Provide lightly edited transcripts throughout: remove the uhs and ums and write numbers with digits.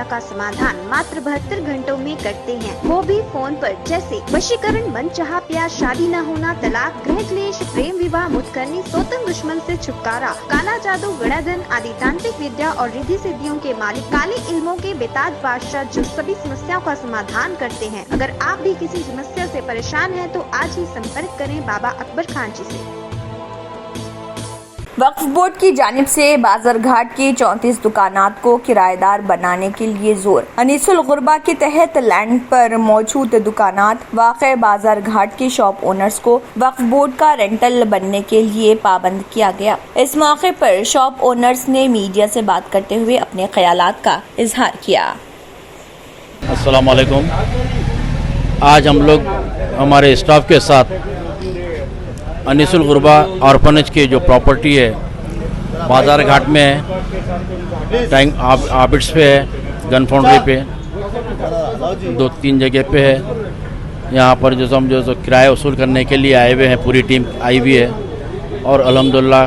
का समाधान मात्र 72 घंटों में करते हैं, वो भी फोन पर। जैसे वशीकरण, मनचाहा प्यार, शादी न होना, तलाक, गृह क्लेश, प्रेम विवाह, मुतकरनी, सोतन दुश्मन से छुटकारा, काला जादू, गड़ाधन आदि तांत्रिक विद्या और रिद्धि सिद्धियों के मालिक काले इल्मों के बेताज बादशाह जो सभी समस्याओं का समाधान करते हैं। अगर आप भी किसी समस्या से परेशान हैं तो आज ही संपर्क करें बाबा अकबर खान जी से। वक्फ बोर्ड की जानिब से बाजार घाट की 34 दुकानात को किराएदार बनाने के लिए जोर। अनीसुल गुरबा के तहत लैंड पर मौजूद दुकानात वाक़े बाजार घाट के शॉप ओनर्स को वक्फ बोर्ड का रेंटल बनने के लिए पाबंद किया गया। इस मौके पर शॉप ओनर्स ने मीडिया से बात करते हुए अपने ख्यालात का इजहार किया। अस्सलाम वालेकुम। आज हम लोग हमारे स्टाफ के साथ अनीसुल गुरबा ऑर्फनेज की जो प्रॉपर्टी है बाजार घाट में है, टैंक आबिट्स पे है, गन फाउंड्री पे 2-3 जगह पे है। यहाँ पर जो हम जो किराया वसूल करने के लिए आए हुए हैं, पूरी टीम आई हुई है और अल्हम्दुलिल्लाह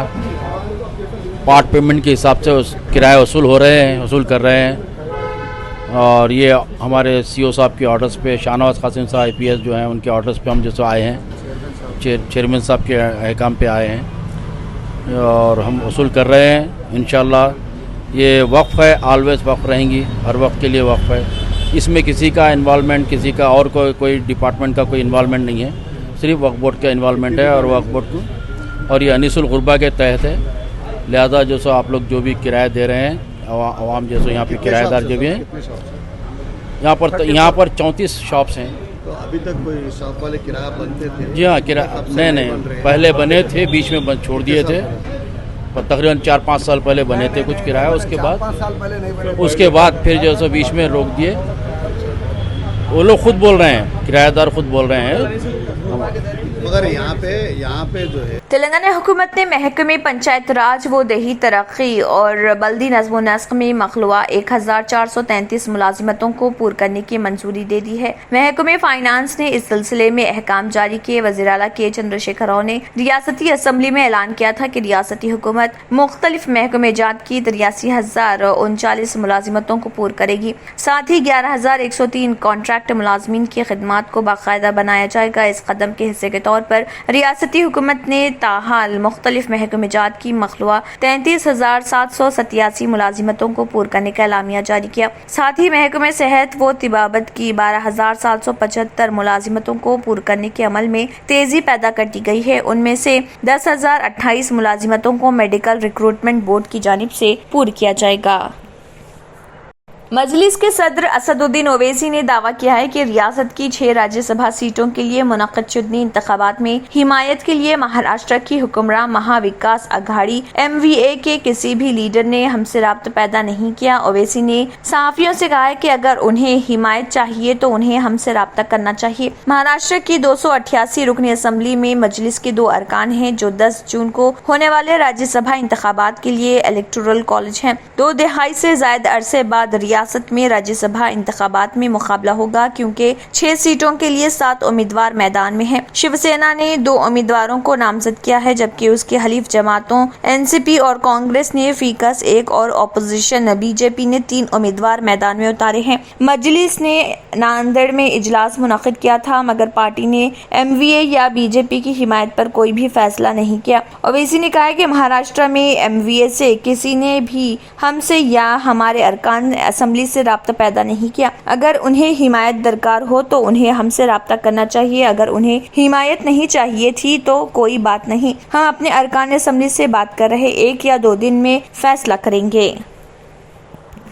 पार्ट पेमेंट के हिसाब से किराया वसूल कर रहे हैं। और ये हमारे सीओ साहब के ऑर्डर्स पे, शाहनवाज कासिम साहब IPS जो हैं उनके ऑर्डर्स पे हम जैसे आए हैं, चेयरमैन साहब के अहकाम पे आए हैं और हम वसूल कर रहे हैं। इंशाल्लाह ये वक्फ़ है, ऑलवेज़ वक्फ़ रहेंगी, हर वक्त के लिए वक्फ़ है। इसमें किसी का इन्वॉल्वमेंट, किसी का और कोई डिपार्टमेंट का कोई इन्वॉल्वमेंट नहीं है, सिर्फ वक्फ बोर्ड का इन्वॉल्वमेंट है और वक्फ बोर्ड को, और ये अनीसुल गुरबा के तहत है। लिहाजा जो सो आप लोग जो भी किराया दे रहे हैं, आवाम जैसे यहाँ पे किराएदार जो भी हैं, यहाँ पर 34 शॉप्स हैं। तो अभी तक कोई शॉप वाले किराया बनते थे? जी हाँ, किराया नहीं पहले बने थे, बीच में बंद छोड़ दिए थे, पर तकरीबन 4-5 साल पहले बने थे कुछ किराया। उसके बाद फिर जो सो बीच में रोक दिए। वो लोग खुद बोल रहे हैं, किराएदार खुद बोल रहे हैं। मगर यहाँ पे जो है तेलंगाना हुकूमत ने महकमे पंचायत राज व दही तरक्की और बल्दी नज़्म नस्क में मखलूआ 1433 मुलाजिमतों को पूर करने की मंजूरी दे दी है। महकमे फाइनेंस ने इस सिलसिले में अहकाम जारी किए। वज़ीर आला के चंद्रशेखर राव ने रियासती असम्बली में ऐलान किया था कि रियासती हुकूमत मुख्तलिफ महकमे जात की 83,039 मुलाजिमतों को पूर करेगी। साथ ही 11,103 कॉन्ट्रैक्ट मुलाजमीन की खिदमात को बाकायदा बनाया जाएगा। इस कदम के हिस्से के तौर पर रियासती हुकूमत ने ताहाल मुख्तलिफ महकमे जात की मखलूआ 33,787 मुलाजिमतों को पूर करने का एलामिया जारी किया। साथ ही महकमे सेहत व तिबाबत की 12,775 मुलाजिमतों को पूर करने के अमल में तेजी पैदा कर दी गई है। उनमें से 10,028 मुलाजिमतों को मेडिकल रिक्रूटमेंट बोर्ड की जानिब से पूर किया जाएगा। मजलिस के सदर असदुद्दीन ओवैसी ने दावा किया है कि रियासत की 6 राज्यसभा सीटों के लिए मुनक़्क़द चुनावी इंतखाबात में हिमायत के लिए महाराष्ट्र की हुक्मरान महाविकास अघाड़ी MVA के किसी भी लीडर ने हमसे राब्ता पैदा नहीं किया। ओवैसी ने सहाफियों से कहा है कि अगर उन्हें हिमायत चाहिए तो उन्हें हमसे राब्ता करना चाहिए। महाराष्ट्र की 288 रुकनी असम्बली में मजलिस के 2 अरकान हैं जो 10 जून को होने वाले राज्यसभा इंतखाबात के लिए इलेक्टोरल कॉलेज हैं। 2 दहाई से ज्यादा अरसे बाद रियासत में राज्यसभा इंतखाबात में मुकाबला होगा, क्योंकि 6 सीटों के लिए 7 उम्मीदवार मैदान में हैं। शिवसेना ने 2 उम्मीदवारों को नामजद किया है, जबकि उसके हलीफ जमातों NCP और कांग्रेस ने फीकस 1 और ऑपोजिशन BJP ने 3 उम्मीदवार मैदान में उतारे हैं। मजलिस ने नांदेड़ में इजलास मुनक़्क़िद किया था, मगर पार्टी ने MVA या BJP की हिमायत पर कोई भी फैसला नहीं किया। ओवैसी ने कहा है कि महाराष्ट्र में MVA से किसी ने भी हमसे या हमारे अरकान असम्बली से राब्ता पैदा नहीं किया। अगर उन्हें हिमायत दरकार हो तो उन्हें हमसे राब्ता करना चाहिए। अगर उन्हें हिमायत नहीं चाहिए थी तो कोई बात नहीं, हम अपने अरकान असम्बली से बात कर रहे 1 या 2 दिन में फैसला करेंगे।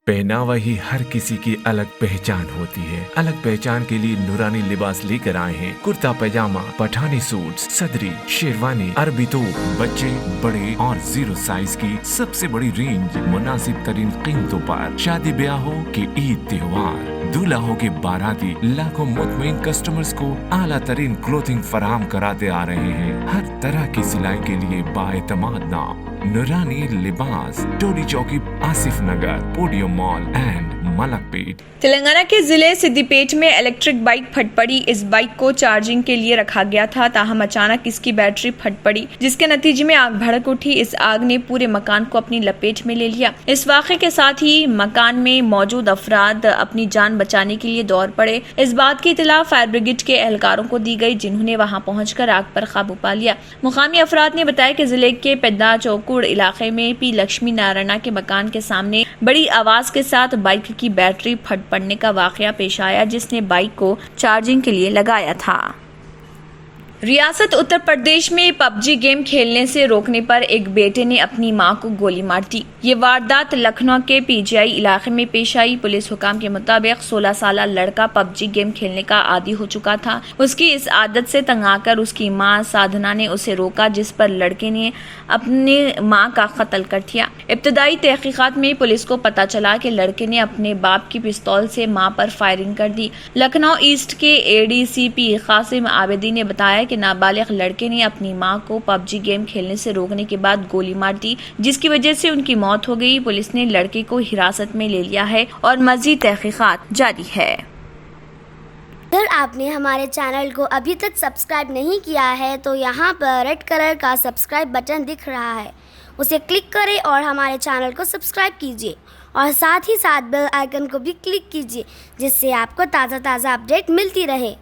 पहनावा ही हर किसी की अलग पहचान होती है। अलग पहचान के लिए नूरानी लिबास लेकर आए हैं। कुर्ता पैजामा, पठानी सूट, सदरी, शेरवानी, अरबी तोप, बच्चे, बड़े और 0 साइज की सबसे बड़ी रेंज मुनासिब तरीन कीमतों पर। शादी ब्याह हो कि ईद त्योहार, दूल्हा हो के बाराती, लाखों मुतमईन कस्टमर्स को आला तरीन क्लोथिंग फराहम कराते आ रहे हैं। हर तरह की सिलाई के लिए बाएतमाद नाम नूरानी Libas, Toli Chowki, Asif Nagar, Podium Mall and Malakpet. Telangana के जिले सिद्दीपेट में इलेक्ट्रिक बाइक फट पड़ी। इस बाइक को चार्जिंग के लिए रखा गया था, ताहम अचानक इसकी बैटरी फट पड़ी, जिसके नतीजे में आग भड़क उठी। इस आग ने पूरे मकान को अपनी लपेट में ले लिया। इस वाक़े के साथ ही मकान में मौजूद अफराद अपनी जान बचाने के लिए दौड़ पड़े। इस बात की इत्तला फायर ब्रिगेड के एहलकारों को दी गई, जिन्होंने वहां पहुंचकर आग पर काबू पा लिया। मुकामी अफराद ने बताया कि जिले के पेद्दा चौकुड़ इलाके में पी लक्ष्मी नारायणा के मकान के सामने बड़ी आवाज के साथ बाइक की बैटरी फट पड़ने का वाकया पेश आया, जिसने बाइक को चार्जिंग के लिए लगाया था। रियासत उत्तर प्रदेश में पबजी गेम खेलने से रोकने पर एक बेटे ने अपनी मां को गोली मार दी। ये वारदात लखनऊ के पीजीआई इलाके में पेश आई। पुलिस हुकाम के मुताबिक 16 साल लड़का पबजी गेम खेलने का आदी हो चुका था। उसकी इस आदत से तंग आकर उसकी मां साधना ने उसे रोका, जिस पर लड़के ने अपने मां का कत्ल कर दिया। इब्तदाई तहकीकात में पुलिस को पता चला कि लड़के ने अपने बाप की पिस्तौल से मां पर फायरिंग कर दी। लखनऊ ईस्ट के एडीसीपी कासिम आबिदी ने बताया कि नाबालिग लड़के ने अपनी मां को पबजी गेम खेलने से रोकने के बाद गोली मार दी, जिसकी वजह से उनकी मौत हो गई। पुलिस ने लड़के को हिरासत में ले लिया है और मजीद तहकीकात जारी है। अगर आपने हमारे चैनल को अभी तक सब्सक्राइब नहीं किया है तो यहाँ पर रेड कलर का सब्सक्राइब बटन दिख रहा है, उसे क्लिक करें और हमारे चैनल को सब्सक्राइब कीजिए और साथ ही साथ बेल आइकन को भी क्लिक कीजिए, जिससे आपको ताज़ा अपडेट मिलती रहे।